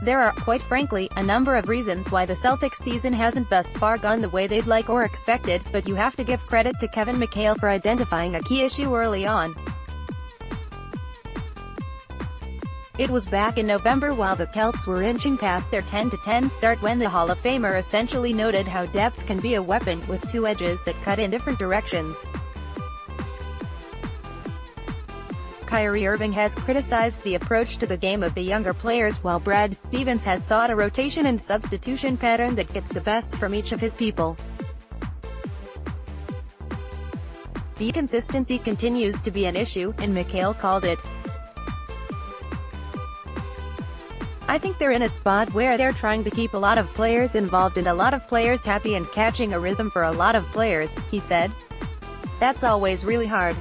There are, quite frankly, a number of reasons why the Celtics season hasn't thus far gone the way they'd like or expected, but you have to give credit to Kevin McHale for identifying a key issue early on. It was back in November while the Celts were inching past their 10-10 start when the Hall of Famer essentially noted how depth can be a weapon, with two edges that cut in different directions. Kyrie Irving has criticized the approach to the game of the younger players, while Brad Stevens has sought a rotation and substitution pattern that gets the best from each of his people. The consistency continues to be an issue, and McHale called it. "I think they're in a spot where they're trying to keep a lot of players involved and a lot of players happy and catching a rhythm for a lot of players," he said. "That's always really hard.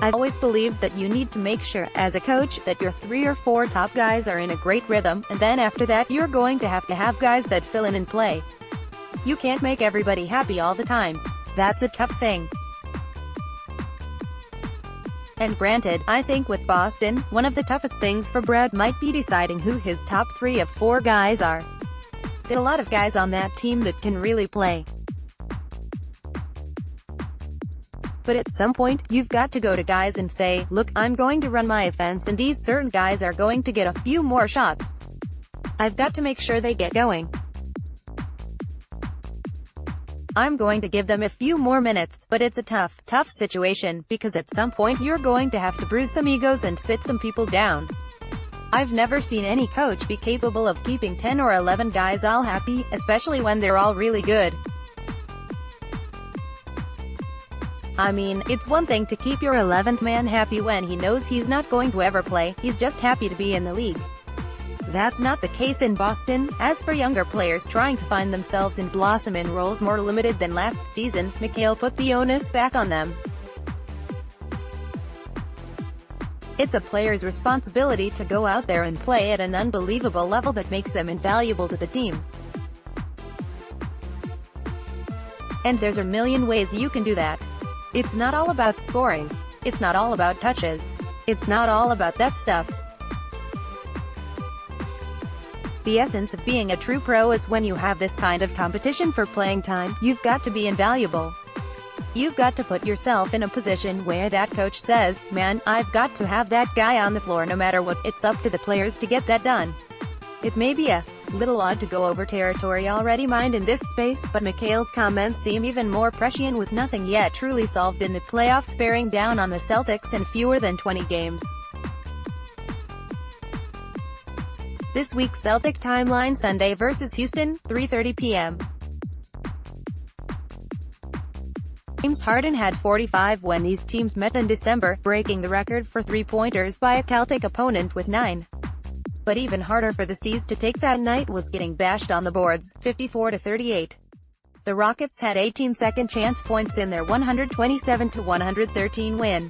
I've always believed that you need to make sure, as a coach, that your 3 or 4 top guys are in a great rhythm, and then after that you're going to have guys that fill in and play. You can't make everybody happy all the time. That's a tough thing." And granted, I think with Boston, one of the toughest things for Brad might be deciding who his top 3 of 4 guys are. There are a lot of guys on that team that can really play. But at some point, you've got to go to guys and say, "Look, I'm going to run my offense and these certain guys are going to get a few more shots. I've got to make sure they get going. I'm going to give them a few more minutes," but it's a tough situation, because at some point you're going to have to bruise some egos and sit some people down. I've never seen any coach be capable of keeping 10 or 11 guys all happy, especially when they're all really good. I mean, it's one thing to keep your 11th man happy when he knows he's not going to ever play, he's just happy to be in the league. That's not the case in Boston. As for younger players trying to find themselves and blossom in roles more limited than last season, McHale put the onus back on them. "It's a player's responsibility to go out there and play at an unbelievable level that makes them invaluable to the team. And there's a million ways you can do that. It's not all about scoring. It's not all about touches. It's not all about that stuff. The essence of being a true pro is when you have this kind of competition for playing time, you've got to be invaluable. You've got to put yourself in a position where that coach says, 'Man, I've got to have that guy on the floor no matter what.' It's up to the players to get that done." It may be a little odd to go over territory already mined in this space, but McHale's comments seem even more prescient with nothing yet truly solved in the playoffs, bearing down on the Celtics in fewer than 20 games. This week's Celtic timeline: Sunday vs Houston, 3:30 p.m. James Harden had 45 when these teams met in December, breaking the record for three-pointers by a Celtic opponent with 9. But even harder for the C's to take that night was getting bashed on the boards, 54-38. The Rockets had 18 second chance points in their 127-113 win.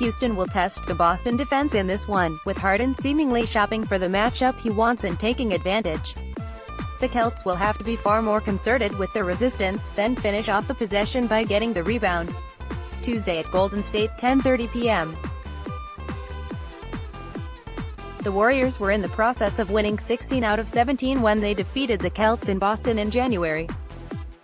Houston will test the Boston defense in this one, with Harden seemingly shopping for the matchup he wants and taking advantage. The Celts will have to be far more concerted with their resistance, then finish off the possession by getting the rebound. Tuesday at Golden State, 10:30 p.m. The Warriors were in the process of winning 16 out of 17 when they defeated the Celts in Boston in January.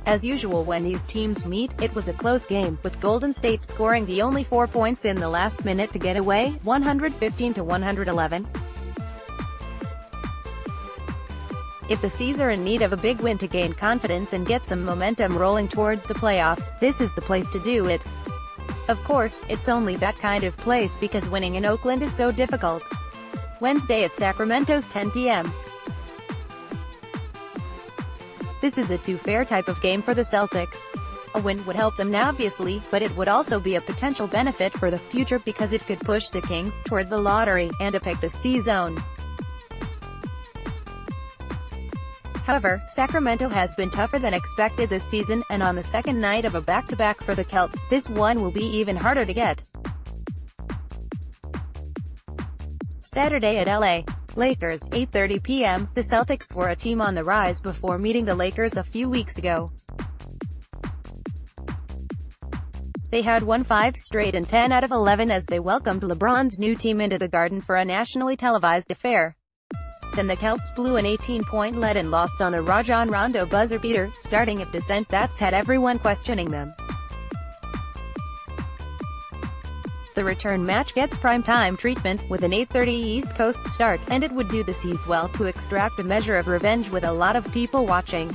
As usual when these teams meet, it was a close game, with Golden State scoring the only 4 points in the last minute to get away, 115-111. If the C's are in need of a big win to gain confidence and get some momentum rolling toward the playoffs, this is the place to do it. Of course, it's only that kind of place because winning in Oakland is so difficult. Wednesday at Sacramento's 10 p.m. This is a too-fair type of game for the Celtics. A win would help them obviously, but it would also be a potential benefit for the future because it could push the Kings toward the lottery, and to pick the C zone. However, Sacramento has been tougher than expected this season, and on the second night of a back-to-back for the Celts, this one will be even harder to get. Saturday at LA. Lakers, 8:30 p.m. The Celtics were a team on the rise before meeting the Lakers a few weeks ago. They had won 5 straight and 10 out of 11 as they welcomed LeBron's new team into the Garden for a nationally televised affair. Then the Celts blew an 18-point lead and lost on a Rajon Rondo buzzer beater, starting a descent that's had everyone questioning them. The return match gets primetime treatment, with an 8:30 East Coast start, and it would do the C's well to extract a measure of revenge with a lot of people watching.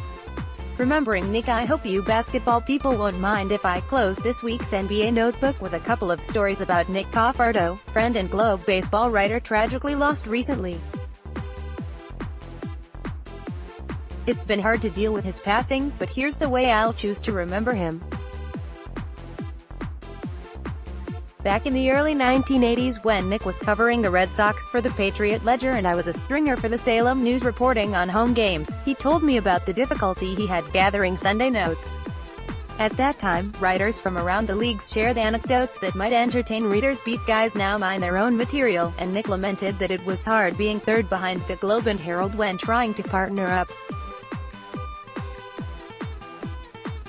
Remembering Nick, I hope you basketball people won't mind if I close this week's NBA notebook with a couple of stories about Nick Coffardo, friend and Globe baseball writer tragically lost recently. It's been hard to deal with his passing, but here's the way I'll choose to remember him. Back in the early 1980s when Nick was covering the Red Sox for the Patriot Ledger and I was a stringer for the Salem News reporting on home games, he told me about the difficulty he had gathering Sunday notes. At that time, writers from around the league shared anecdotes that might entertain readers. Beat guys now mine their own material, and Nick lamented that it was hard being third behind the Globe and Herald when trying to partner up.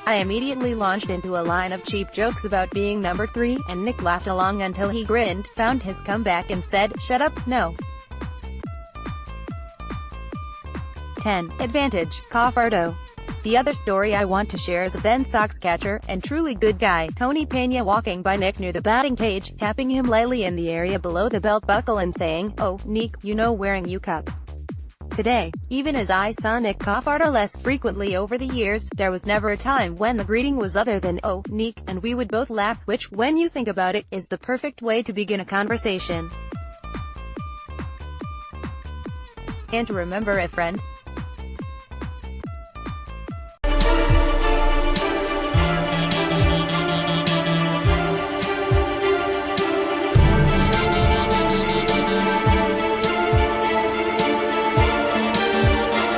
I immediately launched into a line of cheap jokes about being number 3, and Nick laughed along until he grinned, found his comeback and said, "Shut up, no." 10. Advantage, Coffardo. The other story I want to share is a then Sox catcher, and truly good guy, Tony Pena, walking by Nick near the batting cage, tapping him lightly in the area below the belt buckle and saying, "Oh, Nick, you know wearing you cup." Today, even as I saw Nick Coffardo less frequently over the years, there was never a time when the greeting was other than, "Oh, Nick," and we would both laugh, which, when you think about it, is the perfect way to begin a conversation. And to remember a friend.